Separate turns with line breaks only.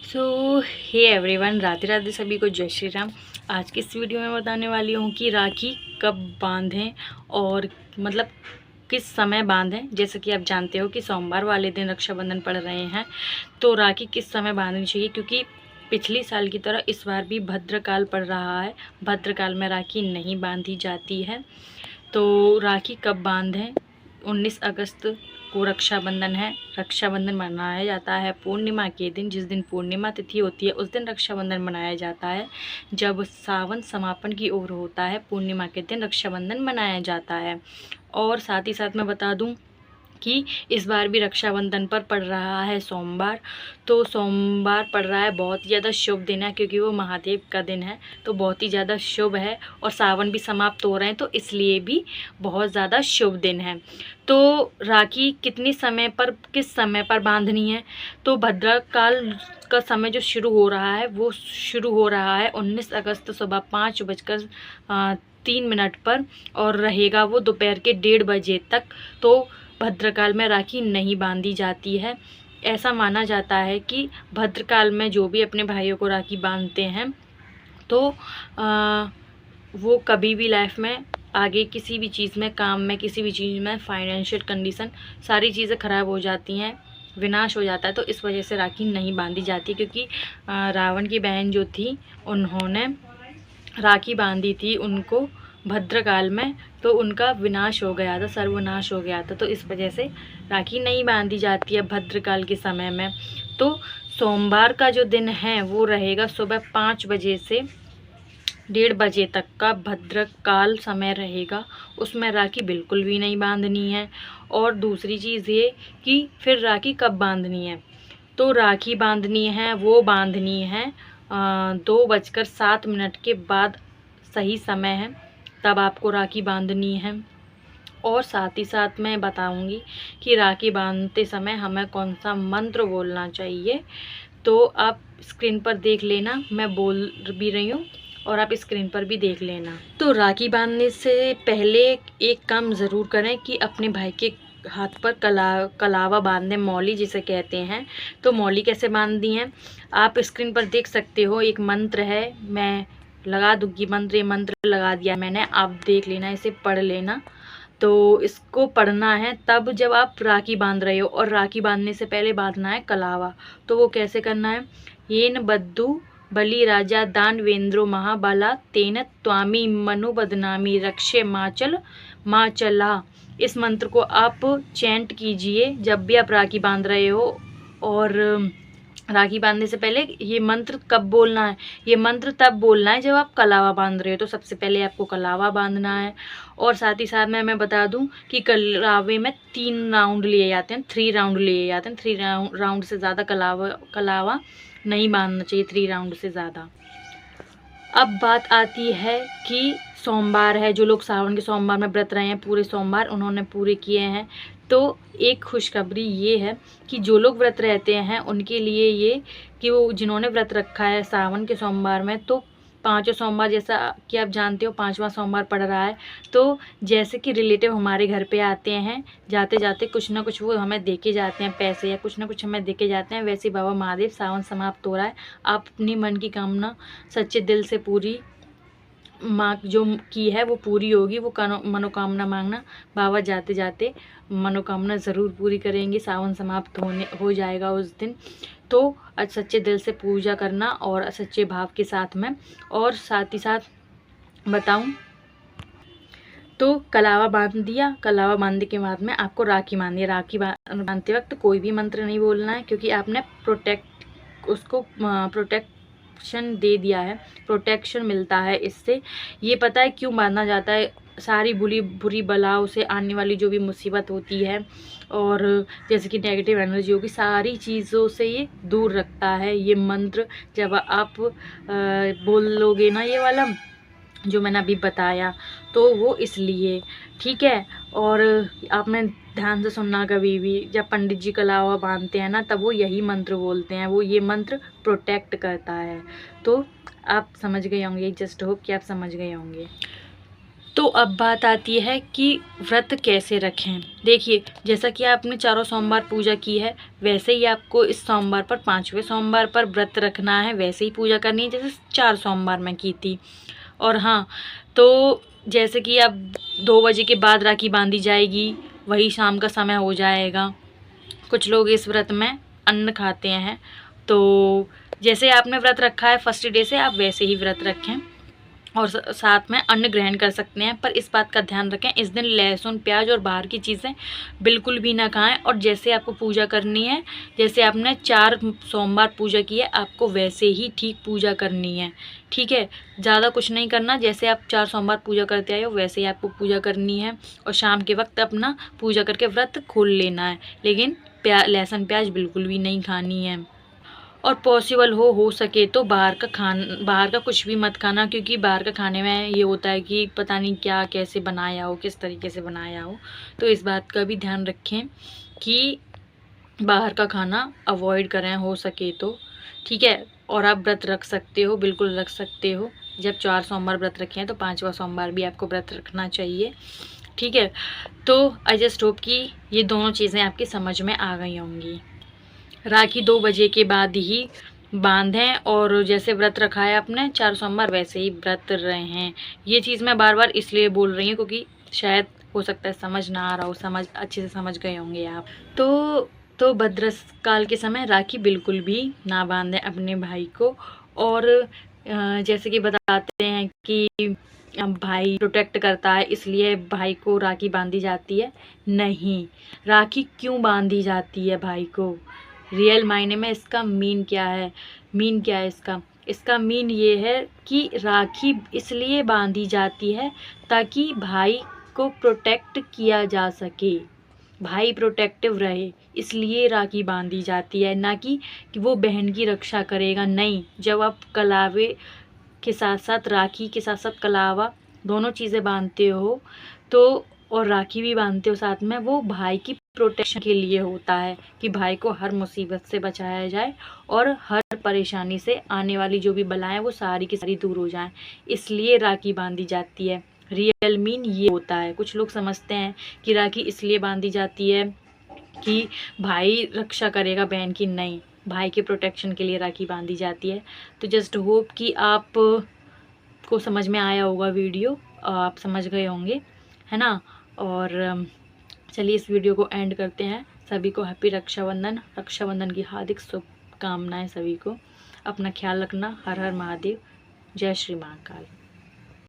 सो hey everyone, Radhe Radhe सभी को, जय श्री राम। आज की इस वीडियो में बताने वाली हूँ कि राखी कब बांधें और मतलब किस समय बांधें। जैसे कि आप जानते हो कि सोमवार वाले दिन रक्षाबंधन पड़ रहे हैं, तो राखी किस समय बांधनी चाहिए, क्योंकि पिछली साल की तरह इस बार भी भद्रकाल पड़ रहा है। भद्रकाल में राखी नहीं बांधी जाती है, तो राखी कब बांधें। 19 अगस्त को रक्षाबंधन है। रक्षाबंधन मनाया जाता है पूर्णिमा के दिन। जिस दिन पूर्णिमा तिथि होती है उस दिन रक्षाबंधन मनाया जाता है। जब सावन समापन की ओर होता है, पूर्णिमा के दिन रक्षाबंधन मनाया जाता है। और साथ ही साथ मैं बता दूं कि इस बार भी रक्षाबंधन पर पड़ रहा है सोमवार। तो सोमवार पड़ रहा है, बहुत ही ज़्यादा शुभ दिन है, क्योंकि वो महादेव का दिन है, तो बहुत ही ज़्यादा शुभ है। और सावन भी समाप्त हो रहे हैं, तो इसलिए भी बहुत ज़्यादा शुभ दिन है। तो राखी किस समय पर बांधनी है, तो भद्रकाल का समय जो शुरू हो रहा है वो शुरू हो रहा है 19 अगस्त सुबह 5:03 पर, और रहेगा वो दोपहर के 1:30 बजे तक। तो भद्रकाल में राखी नहीं बांधी जाती है। ऐसा माना जाता है कि भद्रकाल में जो भी अपने भाइयों को राखी बांधते हैं, तो वो कभी भी लाइफ में आगे किसी भी चीज़ में, काम में, किसी भी चीज़ में, फाइनेंशियल कंडीशन, सारी चीज़ें ख़राब हो जाती हैं, विनाश हो जाता है। तो इस वजह से राखी नहीं बांधी जाती, क्योंकि रावण की बहन जो थी उन्होंने राखी बांधी थी उनको भद्रकाल में, तो उनका विनाश हो गया था, सर्वनाश हो गया था। तो इस वजह से राखी नहीं बांधी जाती है भद्रकाल के समय में। तो सोमवार का जो दिन है वो रहेगा सुबह 5 बजे से 1:30 बजे तक का भद्रकाल समय रहेगा। उसमें राखी बिल्कुल भी नहीं बांधनी है। और दूसरी चीज़ ये कि फिर राखी कब बांधनी है, तो राखी बांधनी है, वो बांधनी है 2:07 के बाद सही समय है, तब आपको राखी बांधनी है। और साथ ही साथ मैं बताऊंगी कि राखी बांधते समय हमें कौन सा मंत्र बोलना चाहिए। तो आप स्क्रीन पर देख लेना, मैं बोल भी रही हूँ और आप स्क्रीन पर भी देख लेना। तो राखी बांधने से पहले एक काम ज़रूर करें कि अपने भाई के हाथ पर कलावा बांध दें, मौली जिसे कहते हैं। तो मौली कैसे बांधनी है आप स्क्रीन पर देख सकते हो। एक मंत्र है, मैं लगा दूँगी मंत्र, ये मंत्र लगा दिया मैंने, आप देख लेना, इसे पढ़ लेना। तो इसको पढ़ना है तब जब आप राखी बांध रहे हो। और राखी बांधने से पहले बांधना है कलावा। तो वो कैसे करना है, येन बद्दू बलि राजा दानवेंद्रो महाबला तेन त्वामी मनु बदनामी रक्षे माचला। इस मंत्र को आप चैंट कीजिए जब भी आप राखी बांध रहे हो। और राखी बांधने से पहले ये मंत्र कब बोलना है, ये मंत्र तब बोलना है जब आप कलावा बांध रहे हो। तो सबसे पहले आपको कलावा बांधना है। और साथ ही साथ मैं बता दूं कि कलावे में 3 राउंड लिए जाते हैं, 3 राउंड लिए जाते हैं। 3 राउंड से ज़्यादा कलावा नहीं बांधना चाहिए, 3 राउंड से ज़्यादा। अब बात आती है कि सोमवार है, जो लोग सावन के सोमवार में व्रत रहे हैं, पूरे सोमवार उन्होंने पूरे किए हैं, तो एक खुशखबरी ये है कि जो लोग व्रत रहते हैं उनके लिए ये कि वो जिन्होंने व्रत रखा है सावन के सोमवार में, तो 5 सोमवार, जैसा कि आप जानते हो 5वां सोमवार पड़ रहा है, तो जैसे कि रिलेटिव हमारे घर पे आते हैं, जाते जाते कुछ ना कुछ वो हमें दे के जाते हैं, पैसे या कुछ ना कुछ हमें दे के जाते हैं, वैसे बाबा महादेव सावन समाप्त हो रहा है, आप अपनी मन की कामना सच्चे दिल से पूरी माँ जो की है वो पूरी होगी। वो मनोकामना मांगना, बाबा जाते जाते मनोकामना ज़रूर पूरी करेंगे। सावन समाप्त हो जाएगा उस दिन। तो सच्चे दिल से पूजा करना और सच्चे भाव के साथ में। और साथ ही साथ बताऊं तो कलावा बांध दिया, कलावा बांधने के बाद में आपको राखी बांधनी है। राखी बांधते वक्त कोई भी मंत्र नहीं बोलना है, क्योंकि आपने प्रोटेक्शन दे दिया है, प्रोटेक्शन मिलता है इससे। ये पता है क्यों बांधा जाता है, सारी बुरी बलाओं से आने वाली जो भी मुसीबत होती है, और जैसे कि नेगेटिव एनर्जी होगी, सारी चीज़ों से ये दूर रखता है ये मंत्र। जब आप बोल लोगे ना ये वाला जो मैंने अभी बताया, तो वो इसलिए, ठीक है। और आपने ध्यान से सुनना, कभी भी जब पंडित जी कलावा बांधते हैं ना, तब वो यही मंत्र बोलते हैं, वो ये मंत्र प्रोटेक्ट करता है। तो आप समझ गए होंगे, जस्ट होप कि आप समझ गए होंगे। तो अब बात आती है कि व्रत कैसे रखें। देखिए, जैसा कि आपने चारों सोमवार पूजा की है, वैसे ही आपको इस सोमवार पर 5वें सोमवार पर व्रत रखना है, वैसे ही पूजा करनी है जैसे 4 सोमवार में की थी। और हाँ, तो जैसे कि अब 2 बजे के बाद राखी बांधी जाएगी, वही शाम का समय हो जाएगा। कुछ लोग इस व्रत में अन्न खाते हैं, तो जैसे आपने व्रत रखा है फर्स्ट डे से, आप वैसे ही व्रत रखें और साथ में अन्न ग्रहण कर सकते हैं। पर इस बात का ध्यान रखें, इस दिन लहसुन, प्याज और बाहर की चीज़ें बिल्कुल भी ना खाएं। और जैसे आपको पूजा करनी है, जैसे आपने 4 सोमवार पूजा की है, आपको वैसे ही ठीक पूजा करनी है, ठीक है। ज़्यादा कुछ नहीं करना, जैसे आप 4 सोमवार पूजा करते आए हो वैसे ही आपको पूजा करनी है। और शाम के वक्त अपना पूजा करके व्रत खोल लेना है, लेकिन लहसुन प्याज बिल्कुल भी नहीं खानी है। और पॉसिबल हो सके तो बाहर का कुछ भी मत खाना, क्योंकि बाहर का खाने में ये होता है कि पता नहीं क्या कैसे बनाया हो, किस तरीके से बनाया हो। तो इस बात का भी ध्यान रखें कि बाहर का खाना अवॉइड करें हो सके तो, ठीक है। और आप व्रत रख सकते हो, बिल्कुल रख सकते हो। जब 4 सोमवार व्रत रखे हैं तो 5वां सोमवार भी आपको व्रत रखना चाहिए, ठीक है। तो आई जस्ट होप कि ये दोनों चीज़ें आपकी समझ में आ गई होंगी। राखी 2 बजे के बाद ही बांधें और जैसे व्रत रखा है आपने 4 सोमवार वैसे ही व्रत रहें। ये चीज़ मैं बार बार इसलिए बोल रही हूँ क्योंकि शायद हो सकता है समझ ना आ रहा हो, अच्छे से समझ गए होंगे आप। तो भद्रस काल के समय राखी बिल्कुल भी ना बांधें अपने भाई को। और जैसे कि बताते हैं कि भाई प्रोटेक्ट करता है इसलिए भाई को राखी बांधी जाती है, नहीं। राखी क्यों बांधी जाती है भाई को, रियल मायने में इसका मीन क्या है, इसका मीन ये है कि राखी इसलिए बांधी जाती है ताकि भाई को प्रोटेक्ट किया जा सके, भाई प्रोटेक्टिव रहे, इसलिए राखी बांधी जाती है। ना कि वो बहन की रक्षा करेगा, नहीं। जब आप कलावे के साथ साथ राखी के साथ साथ कलावा दोनों चीज़ें बांधते हो तो, और राखी भी बांधते हो साथ में, वो भाई की प्रोटेक्शन के लिए होता है कि भाई को हर मुसीबत से बचाया जाए और हर परेशानी से आने वाली जो भी बलाएं वो सारी की सारी दूर हो जाएं, इसलिए राखी बांधी जाती है। रियल मीन ये होता है। कुछ लोग समझते हैं कि राखी इसलिए बांधी जाती है कि भाई रक्षा करेगा बहन की, नहीं, भाई के प्रोटेक्शन के लिए राखी बांधी जाती है। तो जस्ट होप कि आप को समझ में आया होगा वीडियो, आप समझ गए होंगे, है ना। और चलिए इस वीडियो को एंड करते हैं। सभी को हैप्पी रक्षाबंधन की हार्दिक शुभकामनाएं सभी को। अपना ख्याल रखना। हर हर महादेव। जय श्री महाकाल।